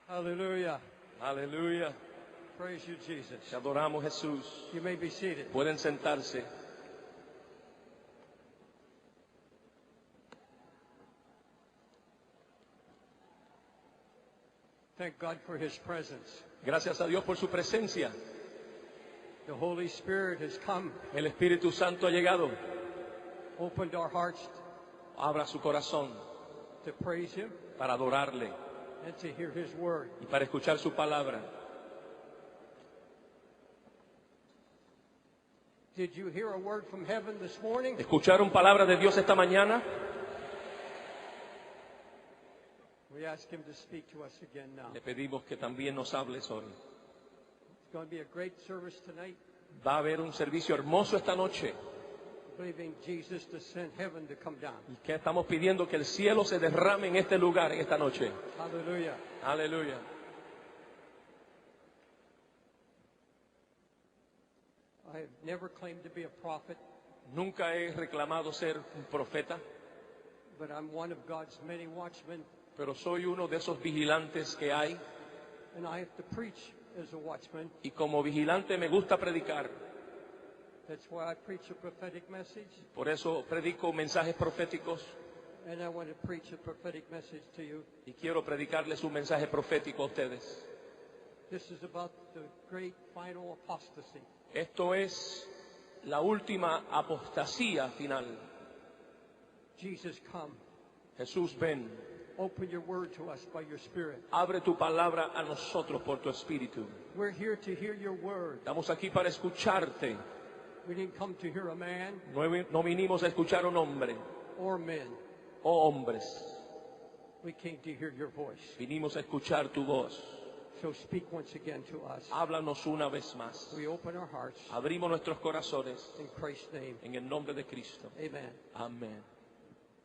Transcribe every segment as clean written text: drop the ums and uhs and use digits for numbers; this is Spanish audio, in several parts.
Hallelujah. Aleluya. Praise you, Jesus. Te adoramos, Jesús. You may be seated. Pueden sentarse. Thank God for His presence. Gracias a Dios por su presencia. The Holy Spirit has come, El Espíritu Santo ha llegado. opened our hearts Abra su corazón to praise Him para adorarle and to hear His word. y para escuchar su palabra. Did you hear a word from heaven this morning? ¿Escucharon palabra de Dios esta mañana? We ask Him to speak to us again now. Le pedimos que también nos hables hoy. It's going to be a great service tonight, Va a haber un servicio hermoso esta noche. believing Jesus to send heaven to come down. Y que estamos pidiendo que el cielo se derrame en este lugar, en esta noche. Hallelujah. Aleluya. I have never claimed to be a prophet, Nunca he reclamado ser un profeta, but I'm one of God's many watchmen, pero soy uno de esos vigilantes que hay. and I have to preach as a watchman. Y como vigilante me gusta predicar. That's why I preach a prophetic message, Por eso predico mensajes proféticos and I want to preach a prophetic message to you. y quiero predicarles un mensaje profético a ustedes. This is about the great final apostasy. Esto es la última apostasía final. Jesus, come. Jesús, ven, Open your word to us by your Spirit. abre tu palabra a nosotros por tu espíritu. We're here to hear your word. Estamos aquí para escucharte. We didn't come to hear a man No vinimos a escuchar a un hombre or men. o hombres. We came to hear your voice. Vinimos a escuchar tu voz. So speak once again to us. Háblanos una vez más. We open our hearts Abrimos nuestros corazones in Christ's name. en el nombre de Cristo. Amen. Amén.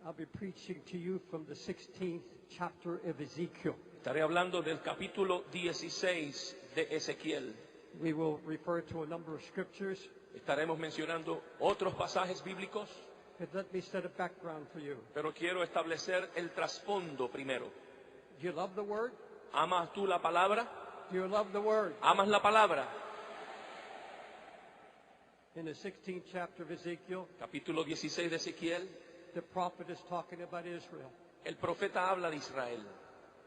I'll be preaching to you from the 16th chapter of Ezekiel. Estaré hablando del capítulo 16 de Ezequiel. We will refer to a number of scriptures, Estaremos mencionando otros pasajes bíblicos, but let me set a background for you. pero quiero establecer el trasfondo primero. Do you love the word? ¿Amas tú la palabra? Do you love the word? ¿Amas la palabra? In the 16th chapter of Ezekiel, Capítulo 16 de Ezequiel, the prophet is talking about Israel. el profeta habla de Israel,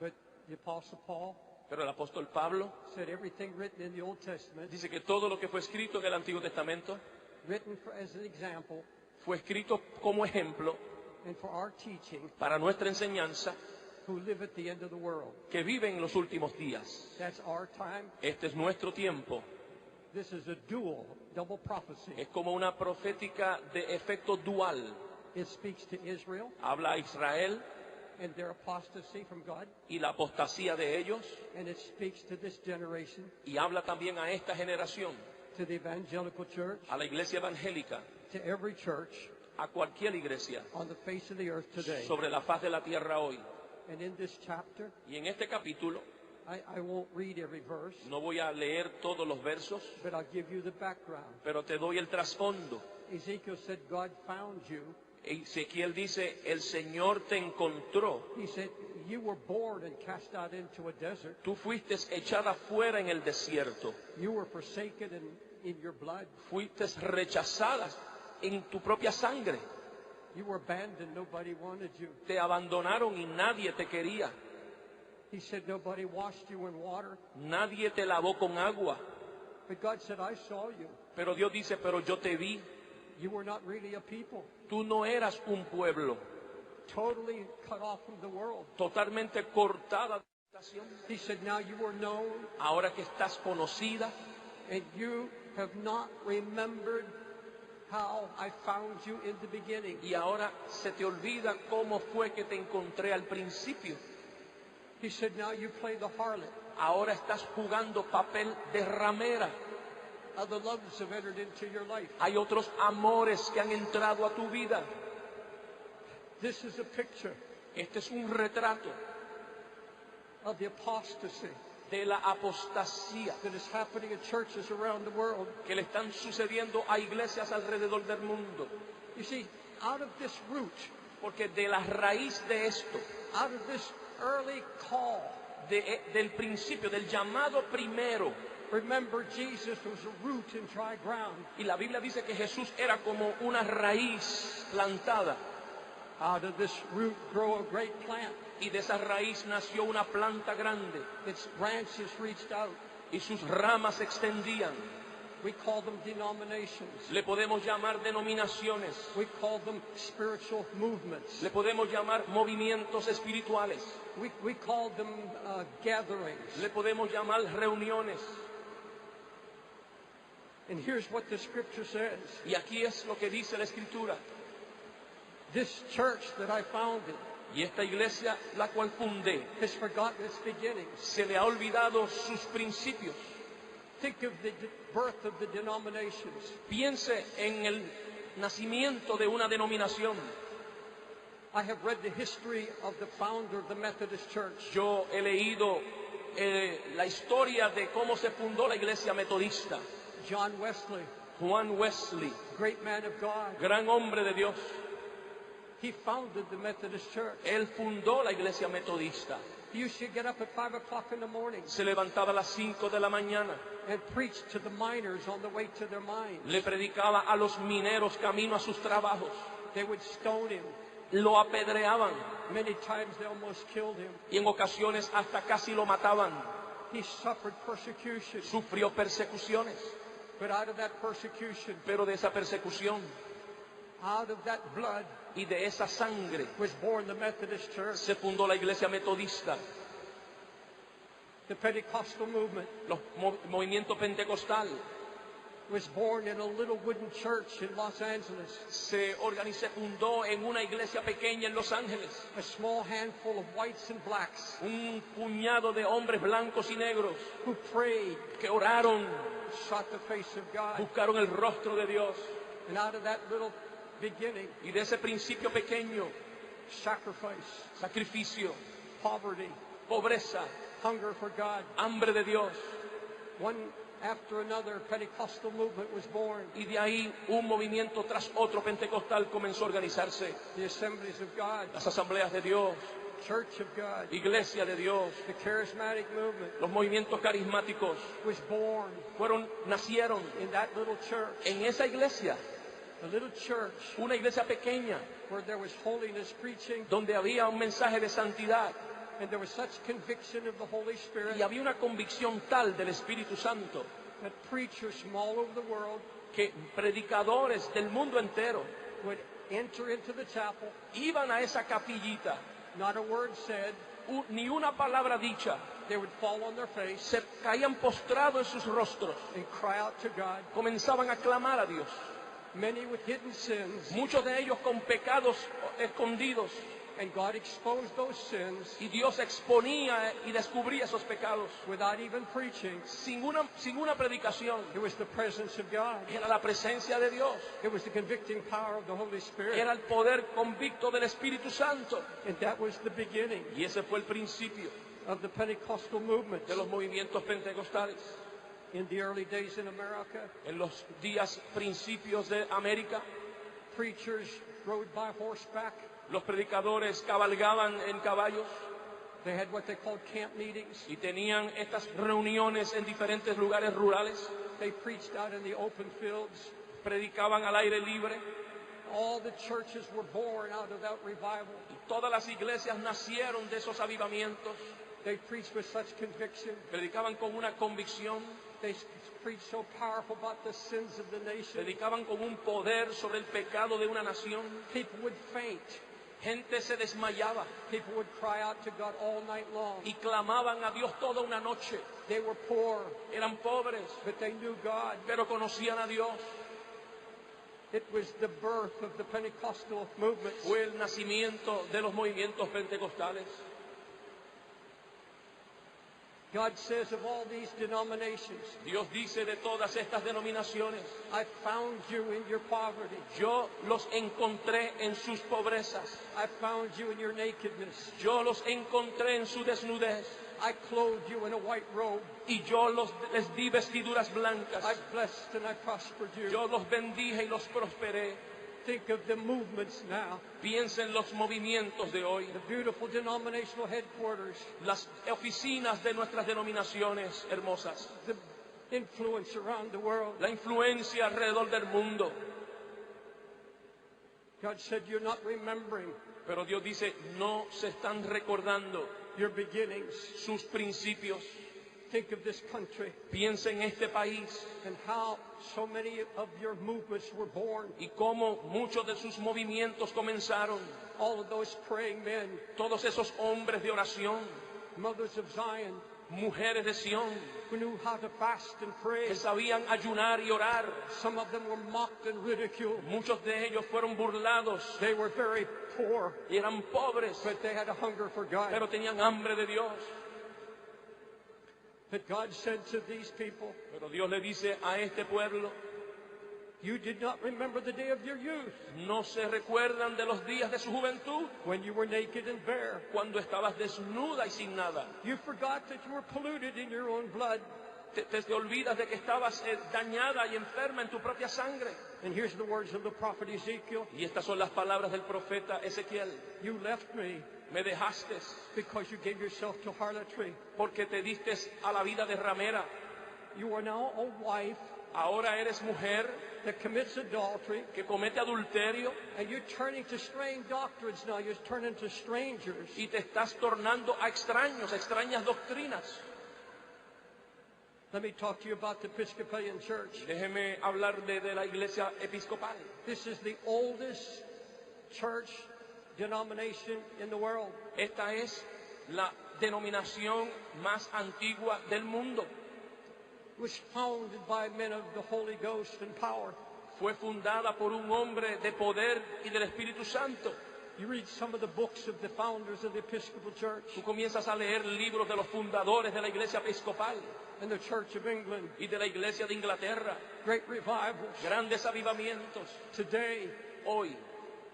But the Apostle Paul pero el apóstol Pablo said everything written in the Old Testament, dice que todo lo que fue escrito en el Antiguo Testamento written as an example fue escrito como ejemplo and for our teaching, para nuestra enseñanza who live at the end of the world. que vive en los últimos días. That's our time. Este es nuestro tiempo. This is a double prophecy. Es como una profética de efecto dual. It speaks to Israel Habla a Israel and their apostasy from God, y la apostasía de ellos, and it speaks to this generation, y habla también a esta generación, to the evangelical church, a la iglesia evangélica, to every church a cualquier iglesia on the face of the earth today. sobre la faz de la tierra hoy. And in this chapter, Y en este capítulo I won't read every verse, no voy a leer todos los versos, but I'll give you the background. pero te doy el trasfondo. Ezekiel said, God found you. Ezequiel dice, el Señor te encontró. He said, you were born and cast out into a desert. Tú fuiste echada fuera en el desierto. You were forsaken in your blood. Fuiste rechazada en tu propia sangre. You were abandoned. Nobody wanted you. Te abandonaron y nadie te quería. He said, nobody washed you in water. Nadie te lavó con agua. But God said, I saw you. Pero Dios dice, pero yo te vi. You were not really a people. Tú no eras un pueblo. Totally cut off from the world. Totalmente cortada de la nación. He said, now you are known, Ahora que estás conocida and you have not remembered how I found you in the beginning. y ahora se te olvida cómo fue que te encontré al principio. He said, now you play the harlot. Ahora estás jugando papel de ramera. Other loves have entered into your life. Hay otros amores que han entrado a tu vida. This is a picture Este es un retrato of the apostasy de la apostasía that is happening in churches around the world. que le están sucediendo a iglesias alrededor del mundo. You see, out of this root, Porque de la raíz de esto, out of this early call, del principio, del llamado primero. Remember, Jesus was a root in dry ground. Y la Biblia dice que Jesús era como una raíz plantada. Out of this root grow a great plant. Y de esa raíz nació una planta grande. Its branches reached out. Y sus ramas se extendían. We call them denominations. Le podemos llamar denominaciones. We call them spiritual movements. Le podemos llamar movimientos espirituales. We call them gatherings. Le podemos llamar reuniones. And here's what the scripture says. Y aquí es lo que dice la Escritura. This church that I founded Y esta iglesia, la cual fundé, has forgotten its beginnings. se le ha olvidado sus principios. Think of the birth of the denominations. Piense en el nacimiento de una denominación. I have read the history of the founder of the Methodist Church. Yo he leído la historia de cómo se fundó la iglesia metodista. John Wesley, Juan Wesley, great man of God. gran hombre de Dios. He founded the Methodist Church. Él fundó la iglesia metodista. He used to get up at 5 o'clock in the morning Se levantaba a las 5 de la mañana. and preach to the miners on the way to their mines. Le predicaba a los mineros camino a sus trabajos. They would stone him. Lo apedreaban Many times they almost killed him. y en ocasiones hasta casi lo mataban. He suffered persecution. Sufrió persecuciones. But out of that persecution, Pero de esa persecución out of that blood, y de esa sangre was born the Methodist Church. se fundó la iglesia metodista. The Pentecostal movement El movimiento pentecostal was born in a little wooden church in Los Angeles. se fundó en una iglesia pequeña en Los Ángeles. A small handful of whites and blacks Un puñado de hombres blancos y negros who prayed, que oraron, sought the face of God. buscaron el rostro de Dios. And out of that little beginning, Y de ese principio pequeño, sacrifice, sacrificio, poverty, pobreza, hunger for God, hambre de Dios. one after another, Pentecostal movement was born. Y de ahí un movimiento tras otro pentecostal comenzó a organizarse. The Assemblies of God, Las asambleas de Dios, Church of God, iglesia de Dios, the Charismatic movement los movimientos carismáticos was born nacieron in that little church. en esa iglesia, A little church una iglesia pequeña where there was holiness preaching donde había un mensaje de santidad and there was such conviction of the Holy Spirit y había una convicción tal del Espíritu Santo that preachers from all over the world que predicadores del mundo entero would enter into the chapel, iban a esa capillita, not a word said, ni una palabra dicha, they would fall on their face se caían postrados en sus rostros, and cry out to God, comenzaban a clamar a Dios, many with hidden sins, muchos de ellos con pecados escondidos, and God exposed those sins y Dios exponía y descubría esos pecados without even preaching. sin una predicación. It was the presence of God. Era la presencia de Dios, It was the convicting power of the Holy Spirit. era el poder convicto del Espíritu Santo. And that was the beginning Y ese fue el principio of the Pentecostal movement de los movimientos pentecostales. in the early days in America. En los días principios de América, Preachers rode by horseback. los predicadores cabalgaban en caballos They had what they called camp meetings. y tenían estas reuniones en diferentes lugares rurales, They preached out in the open fields. predicaban al aire libre All the churches were born out of that revival. y todas las iglesias nacieron de esos avivamientos. They preached with such conviction. Predicaban con una convicción, They preached so powerful about the sins of the nation. predicaban con un poder sobre el pecado de una nación. People would faint. Gente se desmayaba People would cry out to God all night long. y clamaban a Dios toda una noche. They were poor, Eran pobres, but they knew God. pero conocían a Dios. It was the birth of the Pentecostal movement. Fue el nacimiento de los movimientos pentecostales. God says of all these denominations, Dios dice de todas estas denominaciones, I found you in your poverty. yo los encontré en sus pobrezas, I found you in your nakedness. yo los encontré en su desnudez I clothed you in a white robe. y yo les di vestiduras blancas. I blessed and I prospered you. Yo los bendije y los prosperé. Think of the movements now. Piensa en los movimientos de hoy, The beautiful denominational headquarters. las oficinas de nuestras denominaciones hermosas, The influence around the world. la influencia alrededor del mundo. God said, you're not remembering Pero Dios dice, no se están recordando your beginnings. sus principios. Think of this country Piensa en este país and how so many of your movements were born. y cómo muchos de sus movimientos comenzaron. All of those praying men, Todos esos hombres de oración, mothers of Zion, mujeres de Sión, who knew how to fast and pray. que sabían ayunar y orar. Some of them were mocked and ridiculed. Muchos de ellos fueron burlados They were very poor, y eran pobres, but they had a hunger for God. pero tenían hambre de Dios. But God said to these people, Pero Dios le dice a este pueblo, you did not remember the day of your youth, no se recuerdan de los días de su juventud, when you were naked and bare. cuando estabas desnuda y sin nada. You forgot that you were polluted in your own blood. Te olvidas de que estabas dañada y enferma en tu propia sangre. And here's the words of the prophet Ezekiel. Y estas son las palabras del profeta Ezequiel. You left me Me dejaste because you gave yourself to harlotry. porque te diste a la vida de ramera. You are now a wife Ahora eres mujer that commits adultery, que comete adulterio and you're turning to strange doctrines now. You're turning to strangers. y te estás tornando a extraños, a extrañas doctrinas. Let me talk to you about the Episcopalian Church. Déjeme hablar de la iglesia episcopal. This is the oldest church denomination in the world. Esta es la denominación más antigua del mundo. It was founded by men of the Holy Ghost and power. Fue fundada por un hombre de poder y del Espíritu Santo. You read some of the books of the founders of the Episcopal Church Tú comienzas a leer libros de los fundadores de la iglesia episcopal and the Church of England. y de la iglesia de Inglaterra. Great revivals. Grandes avivamientos. Today, Hoy,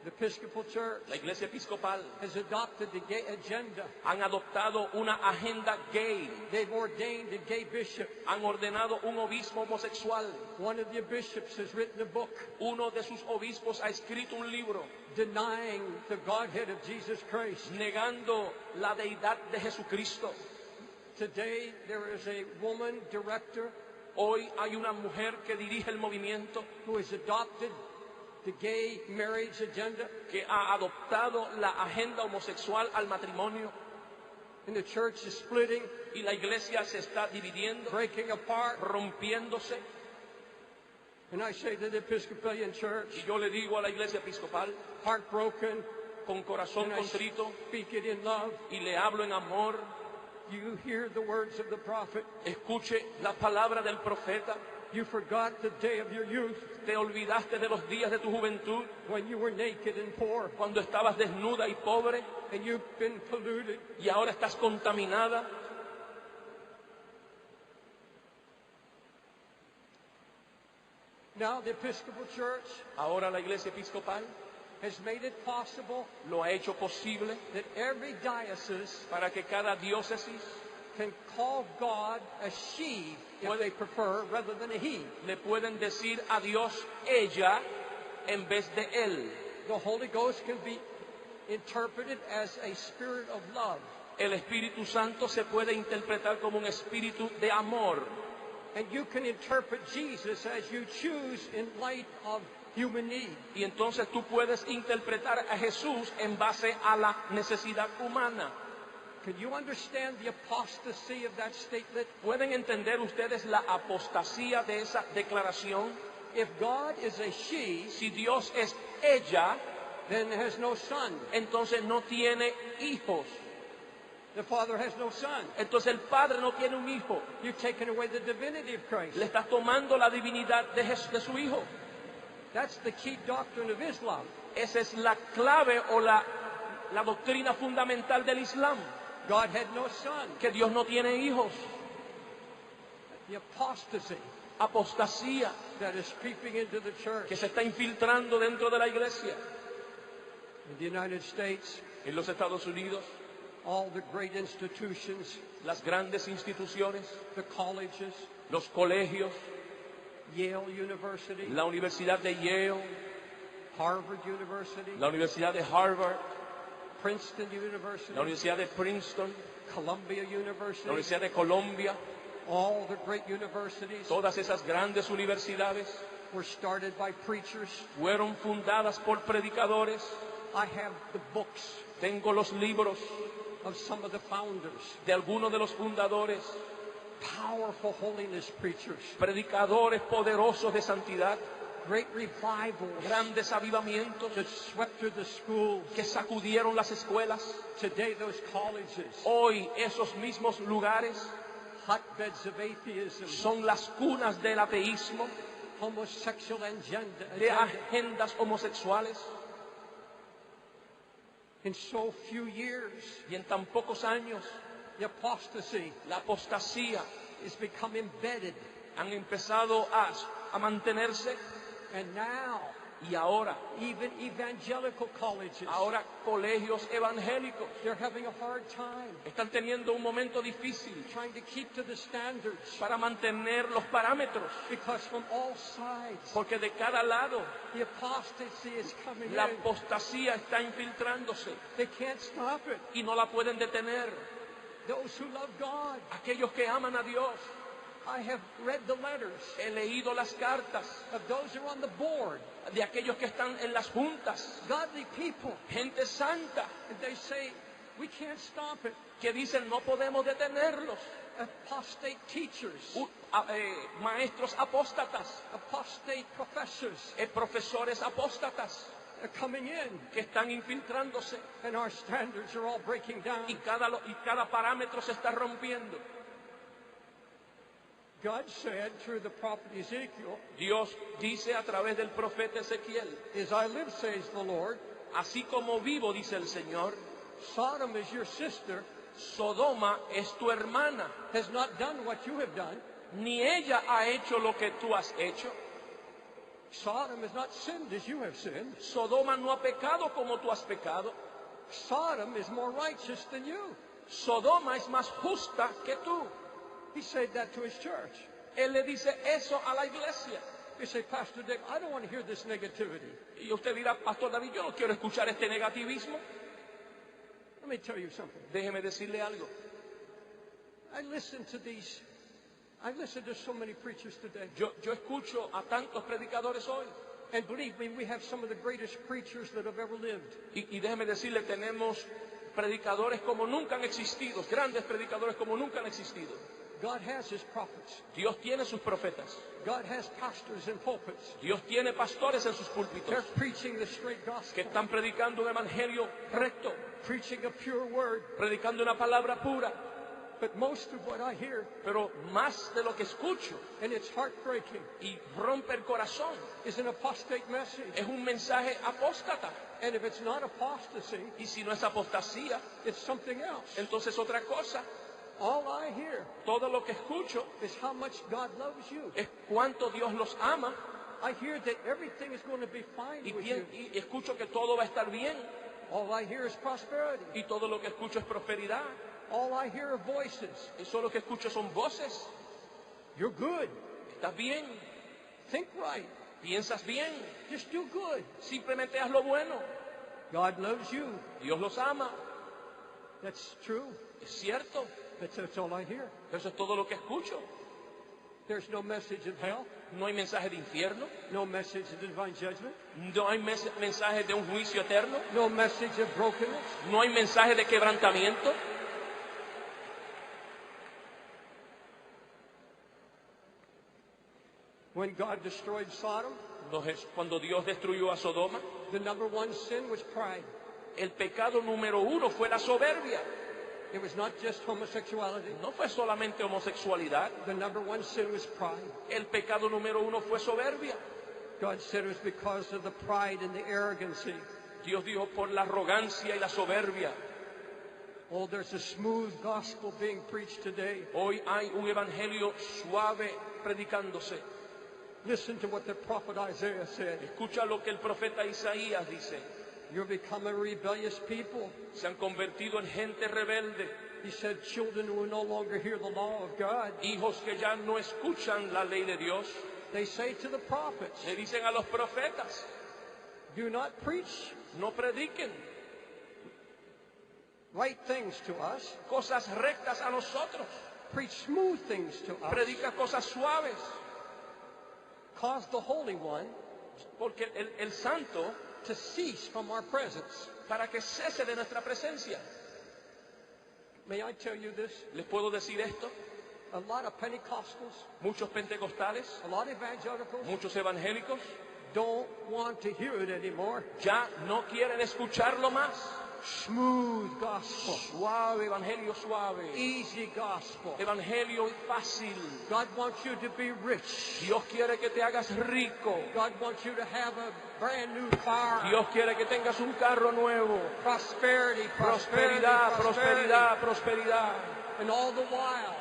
the Episcopal Church la iglesia episcopal has adopted the gay agenda. han adoptado una agenda gay. They've ordained a gay bishop. Han ordenado un obispo homosexual. One of the bishops has written a book Uno de sus obispos ha escrito un libro denying the Godhead of Jesus Christ. negando la deidad de Jesucristo. Today, there is a woman director Hoy hay una mujer que dirige el movimiento who has adopted the gay marriage agenda, que ha adoptado la agenda homosexual al matrimonio and the church is splitting, y la iglesia se está dividiendo, breaking apart. rompiéndose. And I say to the Episcopalian Church, Y yo le digo a la iglesia episcopal, heartbroken, con corazón and I contrito, speak it in love. y le hablo en amor, You hear the words of the prophet. escuche la palabra del profeta. You forgot the day of your youth Te olvidaste de los días de tu juventud, when you were naked and poor, cuando estabas desnuda y pobre, and you've been polluted. y ahora estás contaminada. Now the Episcopal Church Ahora la iglesia episcopal has made it possible lo ha hecho posible that every diocese para que cada diócesis can call God a she, if they prefer, rather than a he. le pueden decir a Dios ella en vez de él. The Holy Ghost can be interpreted as a spirit of love. El Espíritu Santo se puede interpretar como un espíritu de amor. And you can interpret Jesus as you choose in light of human need. Y entonces tú puedes interpretar a Jesús en base a la necesidad humana. Can you understand the apostasy of that statement? ¿Pueden entender ustedes la apostasía de esa declaración? If God is a she, Si Dios es ella, then has no son. entonces no tiene hijos. The Father has no son. Entonces el Padre no tiene un hijo. You've taken away the divinity of Christ. Le estás tomando la divinidad de su hijo. That's the key doctrine of Islam. Esa es la clave o la doctrina fundamental del Islam. God had no son. Que Dios no tiene hijos. The apostasy Apostasía that is creeping into the church. que se está infiltrando dentro de la iglesia. In the United States, En los Estados Unidos, all the great institutions, las grandes instituciones, the colleges, los colegios, Yale University, la Universidad de Yale, Harvard University, la Universidad de Harvard, Princeton University, la Universidad de Princeton, Columbia la University, Universidad de Colombia, all the great universities todas esas grandes universidades were started by preachers. fueron fundadas por predicadores. I have the books Tengo los libros of some of the founders, de algunos de los fundadores, powerful holiness preachers, predicadores poderosos de santidad, great revivals grandes avivamientos that swept through the schools. que sacudieron las escuelas. Today those colleges, Hoy esos mismos lugares hotbeds of atheism, son las cunas del ateísmo, homosexual de agenda. agendas homosexuales. In so few years, Y en tan pocos años, the apostasy la apostasía has become embedded. han empezado a mantenerse. And now, Y ahora even evangelical colleges, colegios evangélicos they're having a hard time están teniendo un momento difícil trying to keep to the standards, para mantener los parámetros, because from all sides, porque de cada lado the apostasy is coming la in. apostasía está infiltrándose They can't stop it. y no la pueden detener. Those who love God, Aquellos que aman a Dios, I have read the letters he leído las cartas of those who are on the board, de aquellos que están en las juntas, godly people, gente santa, and they say, we can't stop it. que dicen no podemos detenerlos. Apostate teachers, Maestros apóstatas, apostate professors profesores apóstatas are coming in, que están infiltrándose and our standards are all breaking down. y cada parámetro se está rompiendo. God said through the prophet Ezekiel, Dios dice a través del profeta Ezequiel, as I live, says the Lord, así como vivo, dice el Señor, Sodom is your sister, Sodoma es tu hermana, has not done what you have done. ni ella ha hecho lo que tú has hecho. Sodom has not sinned as you have sinned. Sodoma no ha pecado como tú has pecado. Sodom is more righteous than you. Sodoma es más justa que tú. He said that to his church. Él le dice eso a la iglesia. You say, Pastor Dick, I don't want to hear this negativity. Y usted dirá, Pastor David, yo no quiero escuchar este negativismo. Let me tell you something. Déjeme decirle algo. I listen to so many preachers today. Yo escucho a tantos predicadores hoy. And believe me, we have some of the greatest preachers that have ever lived. Y déjeme decirle, tenemos predicadores como nunca han existido, grandes predicadores como nunca han existido. God has his prophets. Dios tiene sus profetas. God has pastors in pulpits. Dios tiene pastores en sus púlpitos They're preaching the straight que gospel, están predicando un evangelio recto, preaching a pure word. predicando una palabra pura. But most of what I hear, Pero más de lo que escucho and it's heartbreaking, y rompe el corazón, is an apostate message. es un mensaje apóstata. And if it's not apostasy, Y si no es apostasía, it's something else. entonces otra cosa. All I hear Todo lo que escucho is how much God loves you. es cuánto Dios los ama I hear that everything is going to be fine with you. y escucho que todo va a estar bien. All I hear is prosperity. Y todo lo que escucho es prosperidad. All I hear are voices. Eso lo que escucho son voces. You're good. Estás bien, Think right. piensas bien, Just do good. simplemente haz lo bueno. God loves you. Dios los ama, That's true. es cierto. That's all I hear. Eso es todo lo que escucho. There's no message of hell. No hay mensaje de infierno, No message of divine judgment. no hay mensaje de un juicio eterno, No message of brokenness. no hay mensaje de quebrantamiento. When God destroyed Sodom, Cuando Dios destruyó a Sodoma, the number one sin was pride. el pecado número uno fue la soberbia. It was not just homosexuality. No fue solamente homosexualidad, The number one sin was pride. el pecado número uno fue soberbia. God said it was because of the pride and the arrogancy. Dios dijo por la arrogancia y la soberbia. Oh, there's a smooth gospel being preached today. Hoy hay un evangelio suave predicándose. Listen to what the prophet Isaiah said. Escucha lo que el profeta Isaías dice. You've become a rebellious people. Se han convertido en gente rebelde, He said, children who will no longer hear the law of God. hijos que ya no escuchan la ley de Dios. They say to the prophets, Le dicen a los profetas, Do not preach No prediquen right things to us. cosas rectas a nosotros. Preach smooth things to us. Predica cosas suaves. Cause the Holy One Porque el santo, to cease from our presence. para que cese de nuestra presencia. May I tell you this? ¿Les puedo decir esto? A lot of Pentecostals, Muchos pentecostales, a lot of evangelicals muchos evangélicos, don't want to hear it anymore. ya no quieren escucharlo más. Smooth gospel, Suave, evangelio suave. easy gospel. Evangelio fácil. God wants you to be rich. Dios quiere que te hagas rico. God wants you to have a brand new car. Dios quiere que tengas un carro nuevo. Prosperity, Prosperidad, prosperity. prosperidad, prosperidad. And all the while,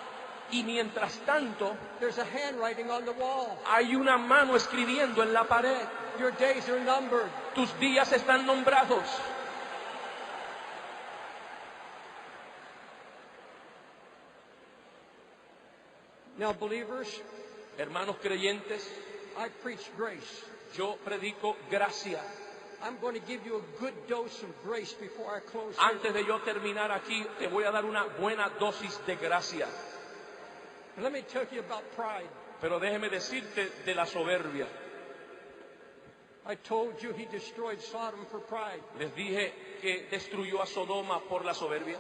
Y mientras tanto, there's a handwriting on the wall. hay una mano escribiendo en la pared. Your days are numbered. Tus días están nombrados. Now, believers, Hermanos creyentes, I preach grace. yo predico gracia. I'm going to give you a good dose of grace before I close here. Antes de yo terminar aquí, te voy a dar una buena dosis de gracia. Let me tell you about pride. Pero déjeme decirte de la soberbia. I told you he destroyed Sodom for pride. Les dije que destruyó a Sodoma por la soberbia.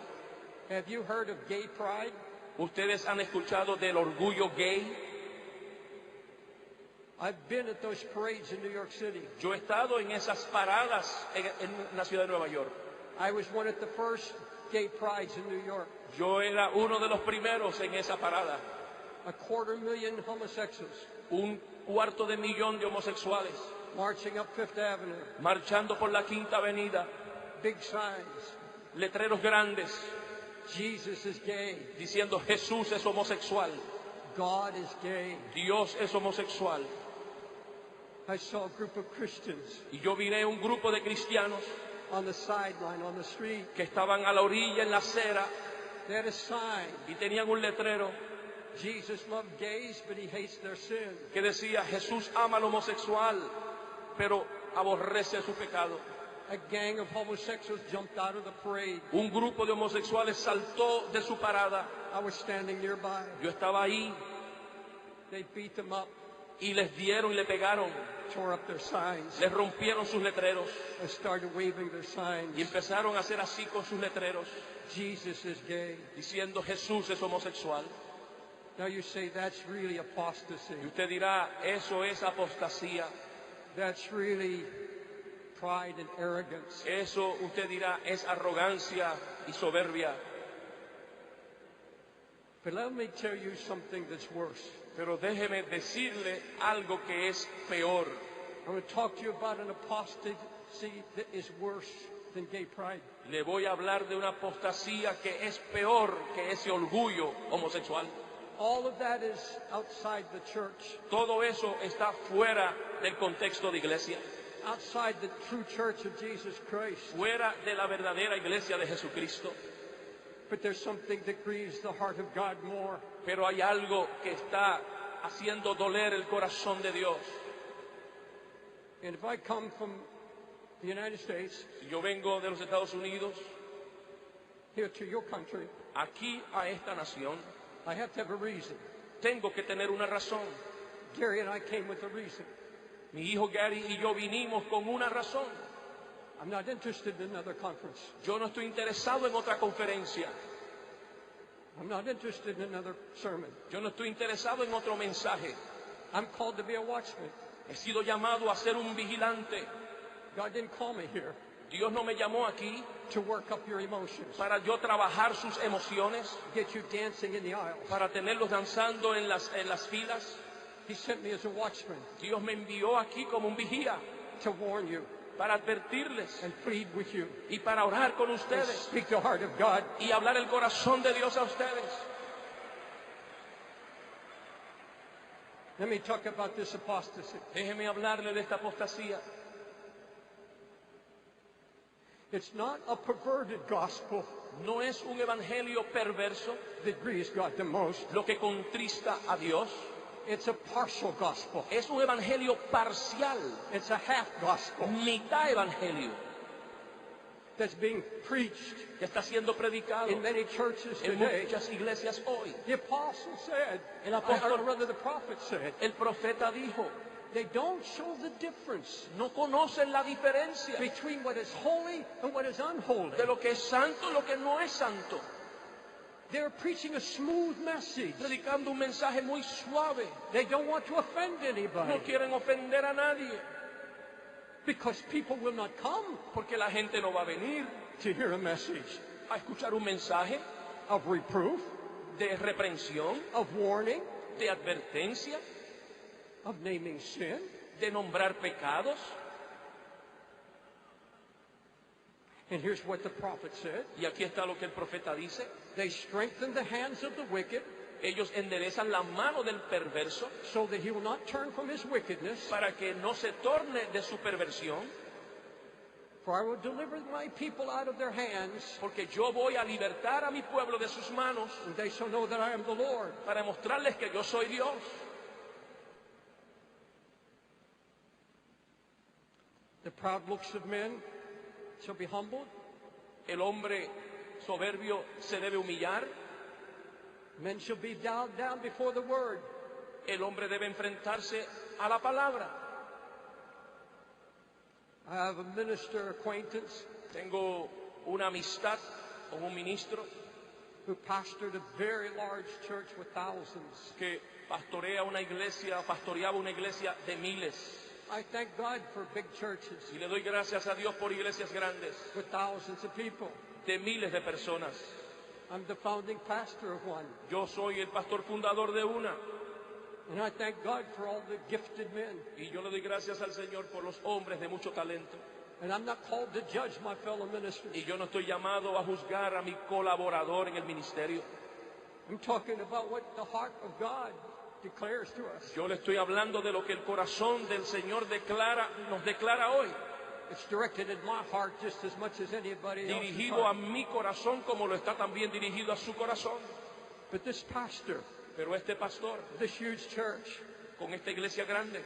Have you heard of gay pride? ¿Ustedes han escuchado del orgullo gay? I've been at those parades in New York City. Yo he estado en esas paradas en la ciudad de Nueva York. I was one at the first gay prides in New York. Yo era uno de los primeros en esa parada. 250,000 homosexuals 250,000 de homosexuales marching up Fifth Avenue. marchando por la Quinta Avenida. Big signs. Letreros grandes Jesus is gay. diciendo Jesús es homosexual. God is gay. Dios es homosexual. I saw a group of Christians Y yo miré un grupo de cristianos on the sideline, on the street. que estaban a la orilla en la acera They had a sign. y tenían un letrero Jesus loved gays, but he hates their sin. que decía Jesús ama al homosexual, pero aborrece su pecado. A gang of homosexuals jumped out of the parade. Un grupo de homosexuales saltó de su parada. I was standing nearby. Yo estaba ahí They beat them up, y les dieron y le pegaron. tore up their signs. Les rompieron sus letreros They started waving their signs. y empezaron a hacer así con sus letreros, Jesus is gay. diciendo Jesús es homosexual. Now you say that's really apostasy. Y usted dirá, eso es apostasía. That's really pride and arrogance. Eso usted dirá es arrogancia y soberbia. But let me tell you something that's worse. Pero déjeme decirle algo que es peor. I'm going to talk to you about an apostasy that is worse than gay pride. Le voy a hablar de una apostasía que es peor que ese orgullo homosexual. All of that is outside the church, Todo eso está fuera del contexto de iglesia, outside the true church of Jesus Christ. fuera de la verdadera iglesia de Jesucristo. But there's something that grieves the heart of God more. Pero hay algo que está haciendo doler el corazón de Dios. And if I come from the United States Si yo vengo de los Estados Unidos here to your country, aquí a esta nación, I have to have a reason. tengo que tener una razón. Gary and I came with a reason. Mi hijo Gary y yo vinimos con una razón. I'm not interested in another conference. Yo no estoy interesado en otra conferencia. I'm not interested in another sermon. Yo no estoy interesado en otro mensaje. I'm called to be a watchman. He sido llamado a ser un vigilante. God didn't call me here Dios no me llamó aquí to work up your emotions, para yo trabajar sus emociones, get you dancing in the aisles. para tenerlos danzando en las filas. He sent me as a watchman Dios me envió aquí como un vigía to warn you para advertirles and plead with you y para orar con and ustedes speak the heart of God. y hablar el corazón de Dios a ustedes. Let me talk about this apostasy. Déjeme hablarle de esta apostasía. It's not a perverted gospel No es un evangelio perverso that grieves God the most. lo que contrista a Dios. It's a partial gospel. Es un evangelio parcial, It's a half gospel mitad evangelio, that's being preached que está siendo predicado in many churches en today. muchas iglesias hoy. The apostle said, El apóstol- or rather the prophet said, El profeta dijo, they don't show the difference no conocen la diferencia between what is holy and what is unholy. de lo que es santo y lo que no es santo. They're preaching a smooth message. Predicando un mensaje muy suave. They don't want to offend anybody No quieren ofender a nadie, because people will not come porque la gente no va a venir to hear a message a escuchar un mensaje of reproof, de reprensión, of warning, de advertencia, of naming sin. de nombrar pecados. And here's what the prophet said. Y aquí está lo que el profeta dice. They strengthen the hands of the wicked Ellos enderezan la mano del perverso so that he will not turn from his wickedness. para que no se torne de su perversión, For I will deliver my people out of their hands, porque yo voy a libertar a mi pueblo de sus manos and they shall know that I am the Lord. para mostrarles que yo soy Dios. The proud looks of men shall be humbled. El hombre soberbio se debe humillar. Men shall be bowed down before the word. El hombre debe enfrentarse a la palabra. I have a minister acquaintance Tengo una amistad con un ministro who pastored a very large church with thousands. que pastoreaba una iglesia de miles. I thank God for big churches Y le doy gracias a Dios por iglesias grandes, with thousands of people. de miles de personas. I'm the founding pastor of one. Yo soy el pastor fundador de una. And I thank God for all the gifted men. Y yo le doy gracias al Señor por los hombres de mucho talento. And I'm not called to judge my fellow ministers. Y yo no estoy llamado a juzgar a mi colaborador en el ministerio. I'm talking about what the heart of God declares to us. Yo le estoy hablando de lo que el corazón del Señor nos declara hoy. It's directed at my heart just as much as anybody else's Dirigido a heart. mi corazón como lo está también dirigido a su corazón. But this pastor, Pero este pastor, this huge church, con esta iglesia grande,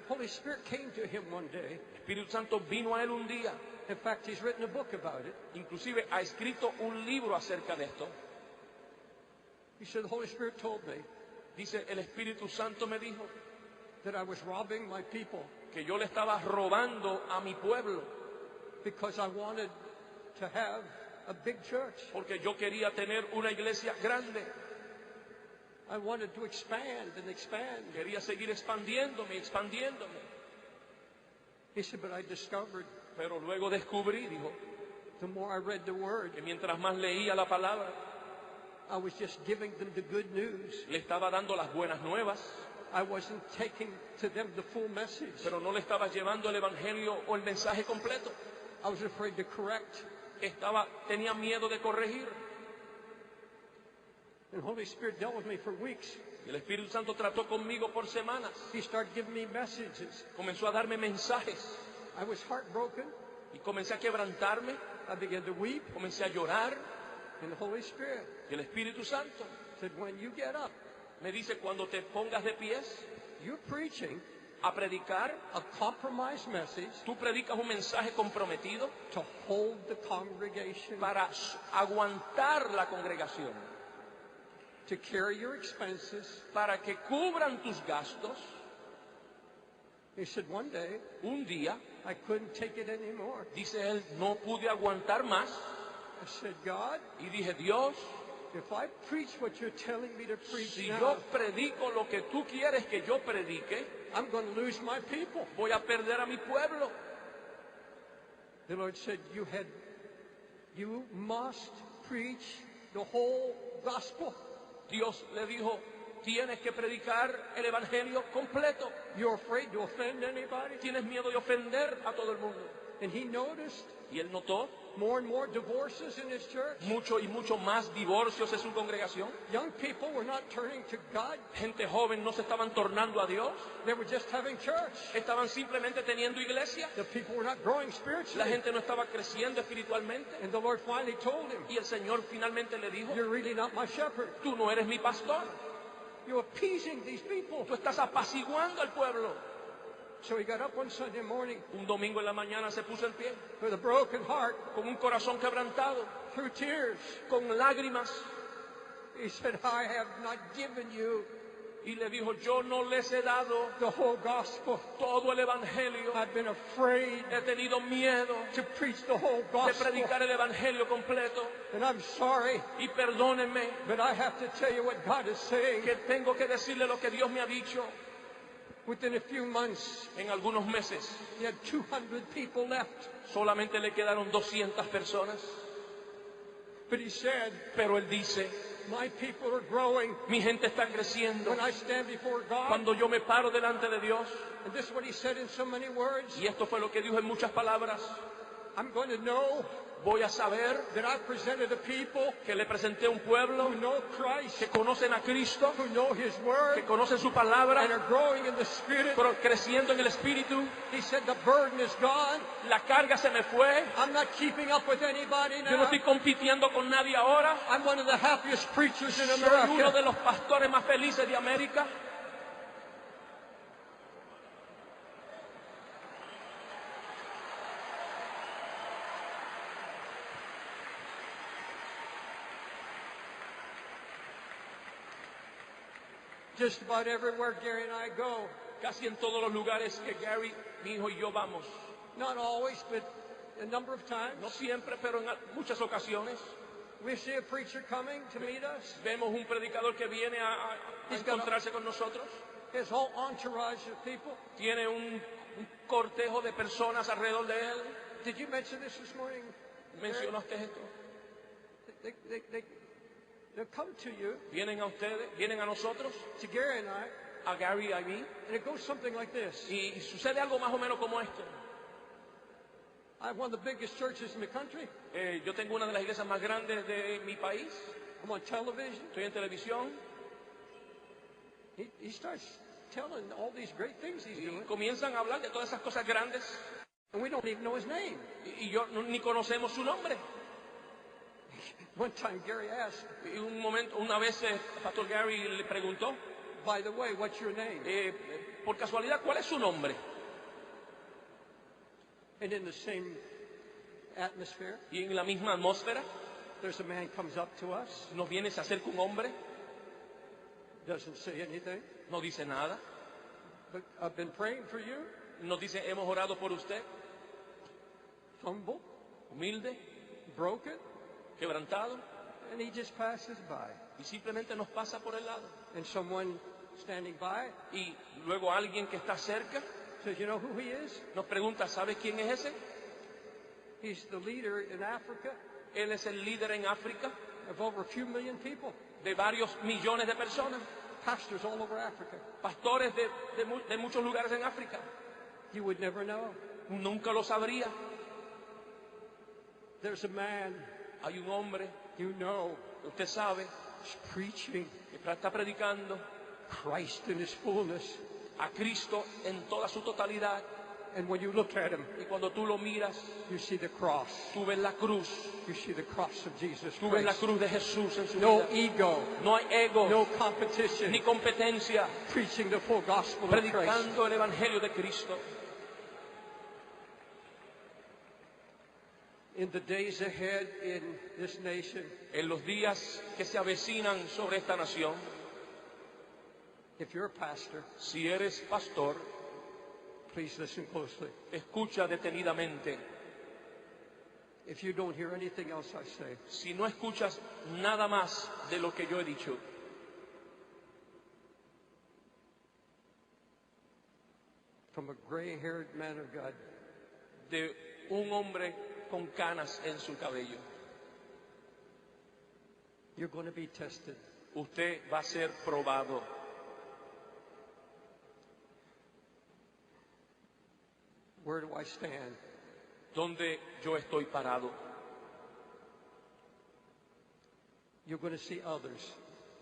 Holy Spirit came to him one day. el Espíritu Santo vino a él un día. In fact, he's written a book about it. Inclusive ha escrito un libro acerca de esto. He said, the Holy Spirit told me Dice, el Espíritu Santo me dijo that I was robbing my people que yo le estaba robando a mi pueblo because I wanted to have a big church. porque yo quería tener una iglesia grande. I wanted to expand and expand. Quería seguir expandiéndome. He said, but I discovered Pero luego descubrí, dijo, the more I read the word, que mientras más leía la palabra, I was just giving them the good news. le estaba dando las buenas nuevas, I wasn't taking to them the full message. pero no le estaba llevando el evangelio o el mensaje completo. I was afraid to correct. Tenía miedo de corregir. And Holy Spirit dealt with me for weeks. Y el Espíritu Santo trató conmigo por semanas. He started giving me messages. Comenzó a darme mensajes I was heartbroken. y comencé a quebrantarme, I began to weep. comencé a llorar. And the Holy Spirit Y el Espíritu Santo said, when you get up, me dice, cuando te pongas de pies you're preaching a predicar, a compromised message tú predicas un mensaje comprometido to hold the congregation, para aguantar la congregación, to carry your expenses. para que cubran tus gastos. He said, one day, Un día, I couldn't take it anymore. dice él, no pude aguantar más I said, God, y dije, Dios, if I preach what you're telling me to preach si now, yo predico lo que tú quieres que yo predique, I'm going to lose my people. voy a perder a mi pueblo. The Lord said, you must preach the whole gospel. Dios le dijo, tienes que predicar el evangelio completo. You're afraid to offend anybody? Tienes miedo de ofender a todo el mundo. And he noticed Y él notó more and more divorces in his church. mucho y mucho más divorcios en su congregación. Young people were not turning to God. Gente joven no se estaban tornando a Dios, They were just having church. estaban simplemente teniendo iglesia. The people were not growing La spiritually. gente no estaba creciendo espiritualmente. And the Lord finally told him, Y el Señor finalmente le dijo, you're really not my shepherd. tú no eres mi pastor. You're appeasing these people. Tú estás apaciguando al pueblo. So he got up one Sunday morning Un domingo en la mañana se puso en pie, with a broken heart, con un corazón quebrantado, through tears. con lágrimas, He said, I have not given you y le dijo, yo no les he dado the whole gospel. todo el evangelio. I've been afraid He tenido miedo to preach the whole de gospel. predicar el evangelio completo. And I'm sorry, Y perdónenme but I have to tell you what God is saying. que tengo que decirle lo que Dios me ha dicho. Within a few months, En algunos meses he had 200 people left. solamente le quedaron 200 personas. But he said, Pero él dice, my people are growing mi gente está creciendo. when I stand before God. Cuando yo me paro delante de Dios, And this is what he said in so many words. y esto fue lo que dijo en muchas palabras, I'm going to know voy a saber that I presented a people que le presenté un pueblo who know Christ, que conocen a Cristo, who know his word, que conocen su and palabra, are growing in the Spirit. pero creciendo en el Espíritu. He said the burden is gone. La carga se me fue. I'm not keeping up with anybody Yo no now. estoy compitiendo con nadie ahora. I'm one of the happiest preachers in Soy uno America. de los pastores más felices de América. Just about everywhere Gary and I go. Casi en todos los lugares que Gary, mi hijo y yo vamos. Not always, but a number of times. No siempre, pero en muchas ocasiones We see a preacher coming to meet us. vemos un predicador que viene a encontrarse con nosotros. His whole entourage of people. Tiene un cortejo de personas alrededor de él. Did you mention this morning? ¿Mencionaste esto? They'll come to you, Vienen a ustedes, vienen a nosotros, to Gary and I, a Gary y a mí, and it goes something like this. y sucede algo más o menos como esto. I have one of the biggest churches in the country. Yo tengo una de las iglesias más grandes de mi país. I'm on television. Estoy en televisión He starts telling all these great things he's y doing, comienzan a hablar de todas esas cosas grandes and we don't even know his name. y yo ni conocemos su nombre. One time Gary asked, Y una vez Pastor Gary le preguntó, by the way, what's your name? por casualidad, ¿cuál es su nombre? And in the same atmosphere, Y en la misma atmósfera there's a man comes up to us, nos viene, se acerca un hombre, doesn't say anything, no dice nada, but I've been praying for you, nos dice, hemos orado por usted, humble, humilde, broken, quebrantado, and he just passes by. y simplemente nos pasa por el lado. And someone standing by Y luego alguien que está cerca says, you know who he is? nos pregunta, ¿sabe quién es ese? He's the leader in Africa Él es el líder en África of over a few million people, de varios millones de personas, pastors all over Africa. pastores de muchos lugares en África. You would never know. Nunca lo sabría. There's a man Hay un hombre, you know usted sabe, is preaching que está predicando Christ in his fullness. a Cristo en toda su totalidad. And when you look at him, Y cuando tú lo miras, you see the cross. tú ves la cruz, You see the cross of Jesus tú ves la Christ. cruz de Jesús en su No vida. ego, No hay ego, no competition. ni competencia, Preaching the full gospel of Christ. predicando el Evangelio de Cristo. In the days ahead in this nation, En los días que se avecinan sobre esta nación, if you're a pastor, si eres pastor, please listen closely. escucha detenidamente. If you don't hear anything else I say, Si no escuchas nada más de lo que yo he dicho, from a gray-haired man of God, de un hombre con canas en su cabello, you're going to be tested. usted va a ser probado. Where do I stand? ¿Dónde yo estoy parado? You're going to see others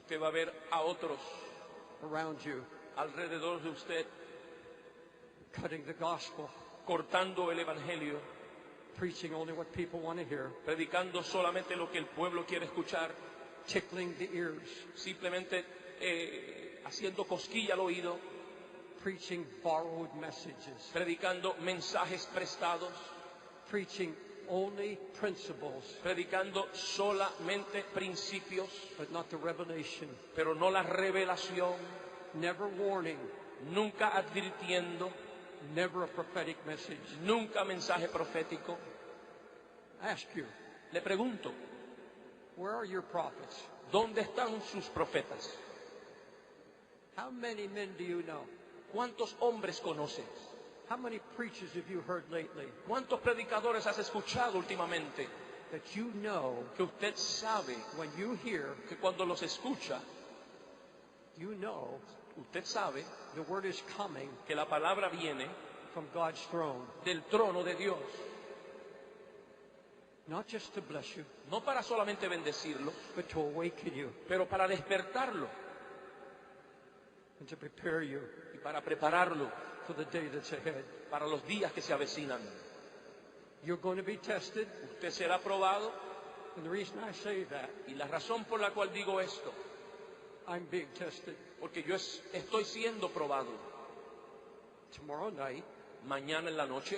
Usted va a ver a otros around you alrededor de usted cutting the gospel, cortando el Evangelio, preaching only what people want to hear, predicando solamente lo que el pueblo quiere escuchar, tickling the ears, simplemente haciendo cosquilla al oído, preaching borrowed messages, predicando mensajes prestados, preaching only principles, predicando solamente principios, but not the revelation, pero no la revelación, never warning, nunca advirtiendo, never a prophetic message. nunca mensaje profético. I ask you, Le pregunto, where are your prophets? ¿dónde están sus profetas? How many men do you know? ¿Cuántos hombres conoces? How many preachers have you heard lately ¿Cuántos predicadores has escuchado últimamente? that you know Que usted sabe when you hear, que cuando los escucha, you know usted sabe the word is coming que la palabra viene from God's throne, del trono de Dios, not just to bless you, no para solamente bendecirlo, but to awaken you pero para despertarlo and to prepare you y para prepararlo for the day that's ahead. para los días que se avecinan. You're going to be tested, Usted será probado, and the reason I say that, y la razón por la cual digo esto, I'm being tested. porque yo estoy siendo probado. Tomorrow night, Mañana en la noche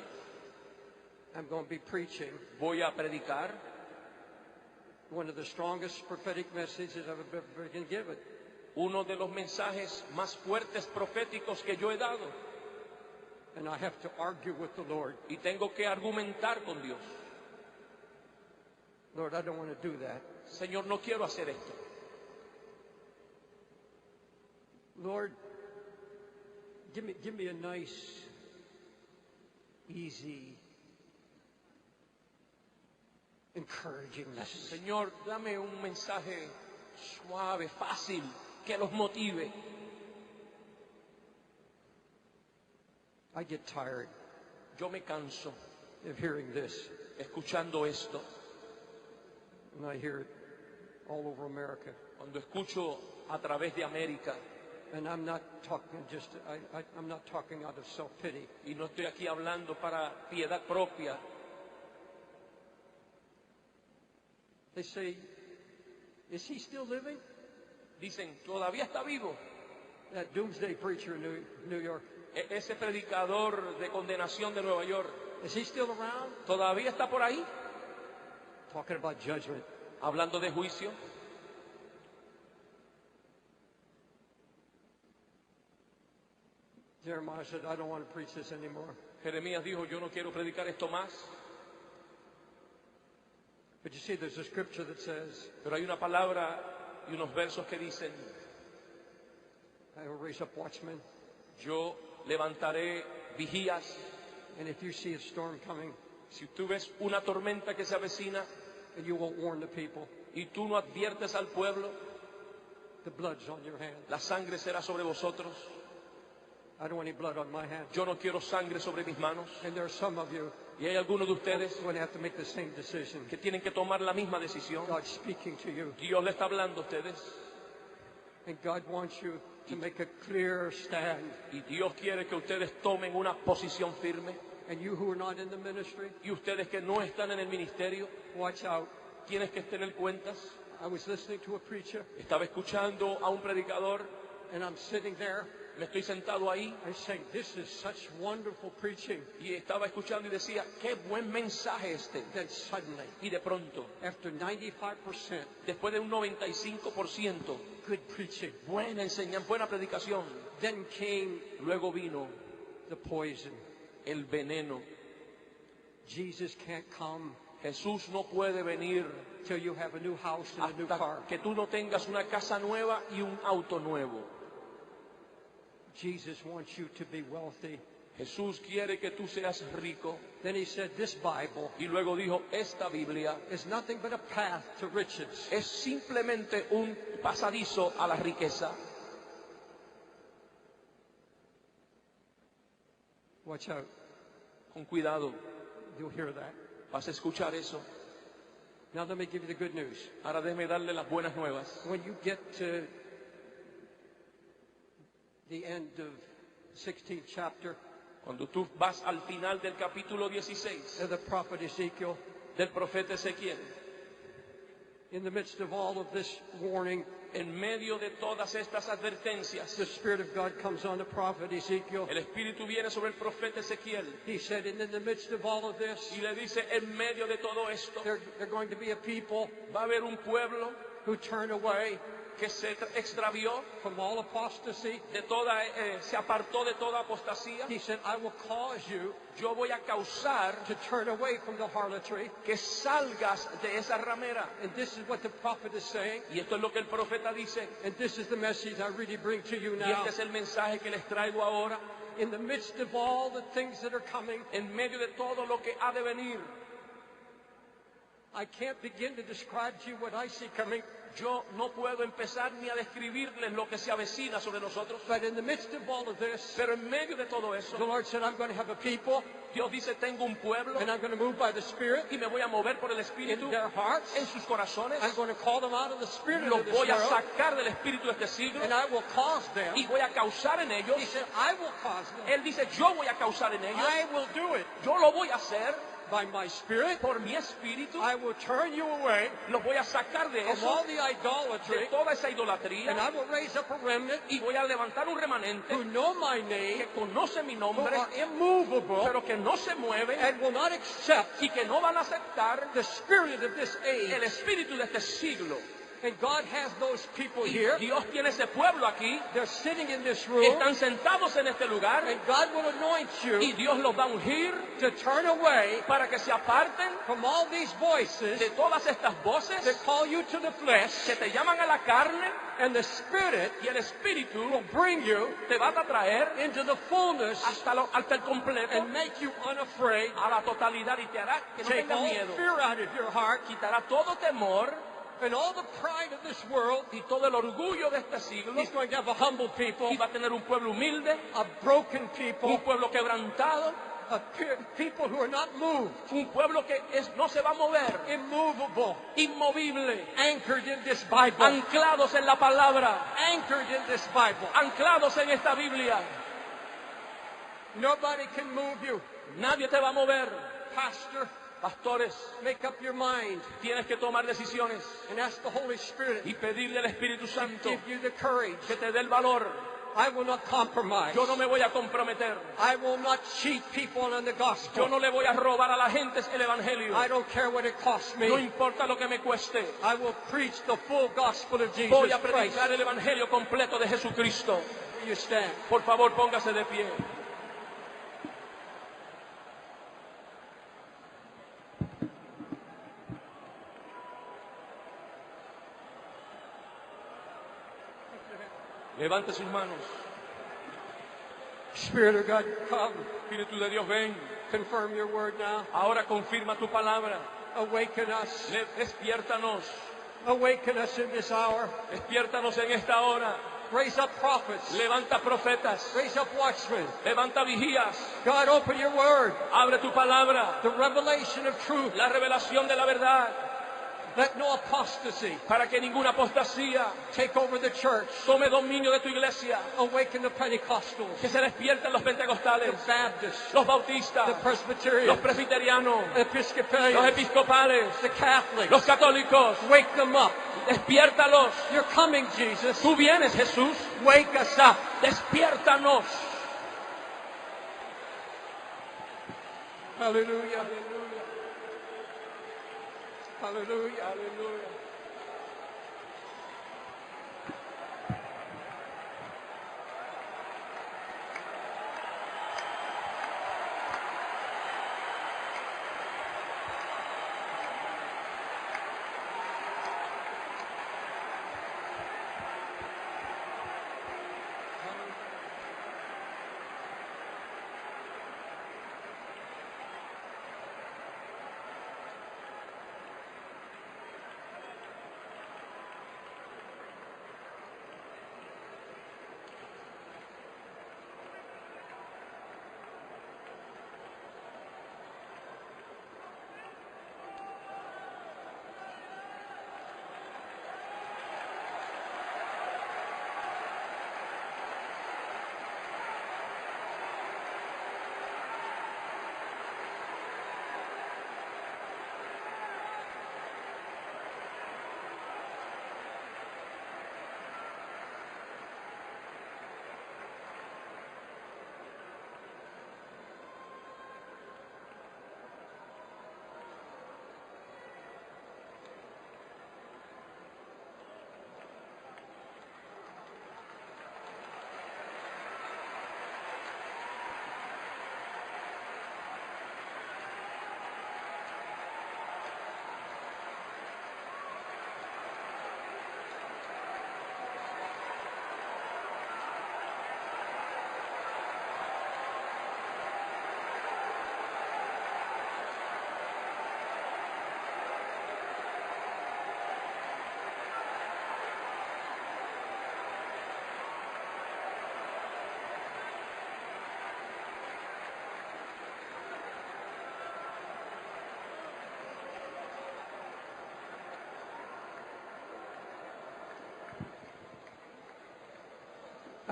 I'm going to be preaching voy a predicar one of the strongest prophetic messages I've ever been given. uno de los mensajes más fuertes proféticos que yo he dado, And I have to argue with the Lord. y tengo que argumentar con Dios. Lord, I don't want to do that. Señor, no quiero hacer esto. Lord, give me a nice, easy, encouraging message. Señor, dame un mensaje suave, fácil, que los motive. I get tired Yo me canso of hearing this, escuchando esto. and I hear it all over America. Cuando escucho a través de América, And I'm not talking I'm not talking out of self-pity. y no estoy aquí hablando para piedad propia, They say, is he still living? dicen, ¿todavía está vivo? That doomsday preacher in New York, Ese predicador de condenación de Nueva York, is he still around? ¿todavía está por ahí? Talking about judgment. Hablando de juicio. Jeremiah said, I don't want to preach this anymore. Jeremías dijo, yo no quiero predicar esto más. But you see, there's a scripture that says, Pero hay una palabra y unos versos que dicen, I will raise up watchmen, yo levantaré vigías. and if you see a storm coming, Si tú ves una tormenta que se avecina and you won't warn the people, y tú no adviertes al pueblo, the blood's on your hand. la sangre será sobre vosotros. I don't want any blood on my hand. Yo no quiero sangre sobre mis manos. And there are some of you Y hay algunos de ustedes who are going to have to make the same decision. que tienen que tomar la misma decisión. God's speaking to you, Dios le está hablando a ustedes and God wants you to make a clear stand. y Dios quiere que ustedes tomen una posición firme. And you who are not in the ministry, Y ustedes que no están en el ministerio, watch out. tienes que tener cuentas. I was listening to a preacher, Estaba escuchando a un predicador, and I'm sitting there, me estoy sentado ahí I'm saying, this is such wonderful preaching. y estaba escuchando y decía, qué buen mensaje este. Then suddenly, Y de pronto, after 95% después de un 95%, good preaching, buena enseñanza, buena predicación, then came luego vino the poison. el veneno. Jesus can't come Jesús no puede venir till you have a new house and a new car. hasta que tú no tengas una casa nueva y un auto nuevo. Jesus wants you to be wealthy. Jesús quiere que tú seas rico. Then he said, this Bible Y luego dijo, esta Biblia is nothing but a path to riches. es simplemente un pasadizo a la riqueza. Watch out. Con cuidado, You'll hear that. vas a escuchar eso. Now let me give you the good news. Ahora déjeme darle las buenas nuevas. When you get to the end of 16th chapter Cuando tú vas al final del capítulo 16 of the prophet Ezekiel, del profeta Ezequiel, In the midst of all of this warning, En medio de todas estas advertencias, the Spirit of God comes on the prophet Ezekiel. el Espíritu viene sobre el profeta Ezequiel He said, and in the midst of all of this, y le dice, en medio de todo esto, they're going to be a people va a haber un pueblo who turn away que se extravió from all apostasy. de toda, se apartó de toda apostasía. He said, I will cause you Yo voy a causar to turn away from the harlotry. que salgas de esa ramera. And this is what the prophet is saying. Y esto es lo que el profeta dice. And this is the message I really bring to you Y now. este es el mensaje que les traigo ahora. In the midst of all the things that are coming, En medio de todo lo que ha de venir, I can't begin to describe to you what I see coming. yo no puedo empezar ni a describirles lo que se avecina sobre nosotros. But in the midst of all of this, Pero en medio de todo eso, the Lord said, I'm going to have a people, Dios dice, tengo un pueblo and I'm going to move by the Spirit y me voy a mover por el in Espíritu their hearts. en sus corazones. I'm going to call them out of the spirit Los of this voy a world, sacar del espíritu de este siglo and I will cause them. y voy a causar en ellos. He said, I will cause them. Él dice, yo voy a causar en ellos. I will do it Yo lo voy a hacer by my Spirit. por mi espíritu. I will turn you away Los voy a sacar de from eso, all the de idolatry, toda esa and idolatría, I will raise up a remnant y voy a levantar un remanente who know my name, que conoce mi who nombre, are immovable, pero que no se mueve and will not accept y que no van a aceptar the spirit of this el age. espíritu de este siglo. And God has those people Y here. Dios tiene ese pueblo aquí, They're sitting in this room, están sentados en este lugar and God will anoint y you Dios los va a ungir to turn away para que se aparten from all these voices de todas estas voces that call you to the flesh, que te llaman a la carne, and the Spirit y el espíritu will bring you te va a traer into the fullness hasta el completo, and make you unafraid. a la totalidad, y te hará que no Take tengas all miedo. fear out of your heart Quitará todo temor and all the pride of this world. y todo el orgullo de este siglo, He's going to have a humble people, y va a tener un pueblo humilde, a broken un people, pueblo quebrantado, people who are not moved, un pueblo que no se va a mover, immovable, inmovible, anchored in this Bible, anclados en la palabra, anchored in this Bible. anclados en esta Biblia. Nobody can move you. Nadie te va a mover. Pastor, Pastores, make up your mind tienes que tomar decisiones and ask the Holy Spirit y pedirle al Espíritu to Santo give you the courage. que te dé el valor. I will not compromise. Yo no me voy a comprometer. I will not cheat people on the Yo gospel. no le voy a robar a la gente el evangelio. I don't care what it costs No me. importa lo que me cueste. I will preach the full gospel of Jesus Voy a Christ. predicar el evangelio completo de Jesucristo. Will you stand? Por favor, póngase de pie. Levante sus manos. Spirit of God, come. Espíritu de Dios, ven. Confirm your word now. Ahora confirma tu palabra. Awaken us. Despiértanos. Awaken us in this hour. Despiértanos en esta hora. Raise up prophets. Levanta profetas. Raise up watchmen. Levanta vigías. God, open your word. Abre tu palabra. The revelation of truth. La revelación de la verdad. Let no apostasy Para que ninguna apostasía take over the church. tome dominio de tu iglesia. Awaken the Pentecostals, Que se despierten los pentecostales, the Baptists, los bautistas, the los Presbyterians, presbiterianos, the los Episcopalians, episcopales, the Catholics. los católicos. Wake them up. Despiértalos. You're coming, Jesus. Tú vienes, Jesús. Wake us up. Despiértanos. Hallelujah. Hallelujah. Aleluya.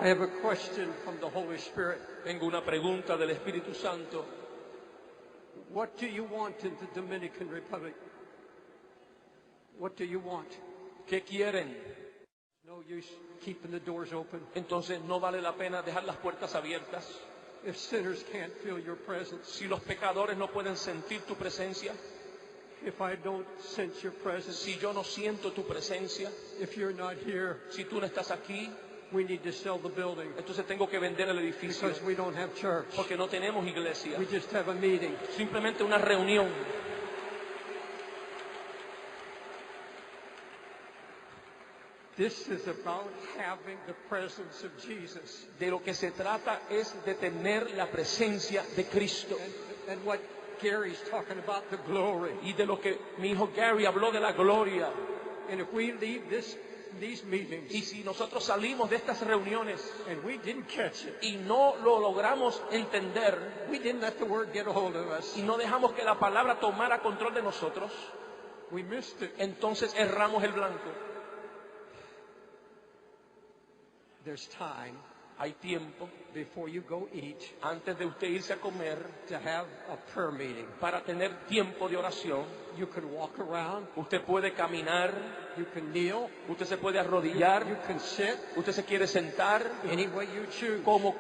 I have a question from the Holy Spirit. Tengo una pregunta del Espíritu Santo. What do you want in the Dominican Republic? What do you want? ¿Qué quieren? No use keeping the doors open. Entonces no vale la pena dejar las puertas abiertas. If sinners can't feel your presence, Si los pecadores no pueden sentir tu presencia, if I don't sense your presence, si yo no siento tu presencia, if you're not here, si tú no estás aquí, we need to sell the building entonces tengo que vender el edificio because we don't have church. porque no tenemos iglesia. We just have a meeting. Simplemente una reunión. This is about having the presence of Jesus. De lo que se trata es de tener la presencia de Cristo. And what Gary's talking about, the glory. Y de lo que mi hijo Gary habló de la gloria. And if we leave these meetings Y si nosotros salimos de estas reuniones and we didn't catch it, y no lo logramos entender we didn't let the word get a hold of us, y no dejamos que la palabra tomara control de nosotros, we missed it. entonces erramos el blanco. There's time Hay tiempo before you go eat antes de usted irse a comer to have a prayer meeting. para tener tiempo de oración. You can walk around, Usted puede caminar, you can kneel, usted se puede you arrodillar, can sit, usted se quiere sentar any way you choose. como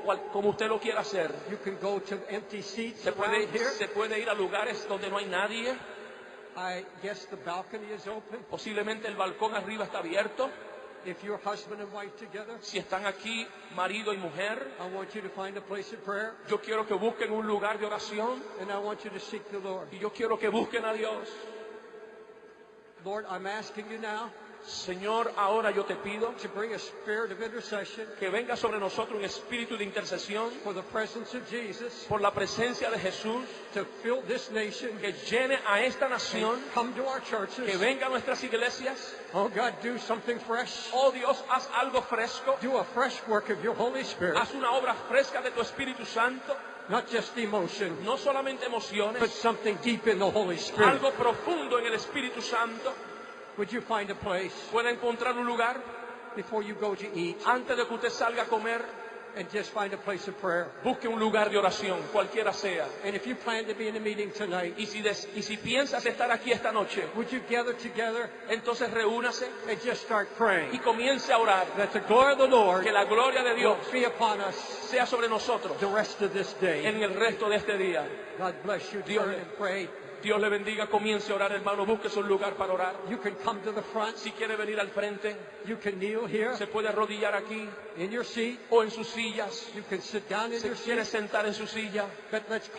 usted lo quiera hacer. You can go to empty seats Se around here. puede ir a lugares donde no hay nadie. I guess the balcony is open. Posiblemente el balcón arriba está abierto. If you're husband and wife together, Si están aquí marido y mujer, I want you to find a place of prayer, yo quiero que busquen un lugar de oración and I want you to seek the Lord. y yo quiero que busquen a Dios. Lord, I'm asking you now Señor, ahora yo te pido to bring a spirit of intercession que venga sobre nosotros un espíritu de intercesión for the presence of Jesus por la presencia de Jesús, to fill this nation, que llene a esta nación, come to our churches. que venga a nuestras iglesias. Oh God, do something fresh. Oh Dios, haz algo fresco, Do a fresh work of your Holy Spirit, haz una obra fresca de tu Espíritu Santo, not just emotion, no solamente but emociones, something deep in the Holy Spirit. algo profundo en el Espíritu Santo. Would you find a place Puede encontrar un lugar before you go to eat antes de que usted salga a comer. and just find a place of prayer? Busque un lugar de oración, cualquiera sea. And if you plan to be in a meeting tonight, Y si piensas estar aquí esta noche, would you gather together entonces reúnase and just start y praying comience a orar. that the glory of the Lord Que la gloria de will Dios be upon us sea sobre nosotros the rest of this day? en el resto de este día. God bless you. Dios Turn le- and pray. Dios le bendiga, comience a orar, hermano, busque un lugar para orar. You can come to the front. Si quiere venir al frente, You can kneel here se puede arrodillar aquí in your seat. o en sus sillas. You can sit down in Se your quiere seat. sentar en su silla. But let's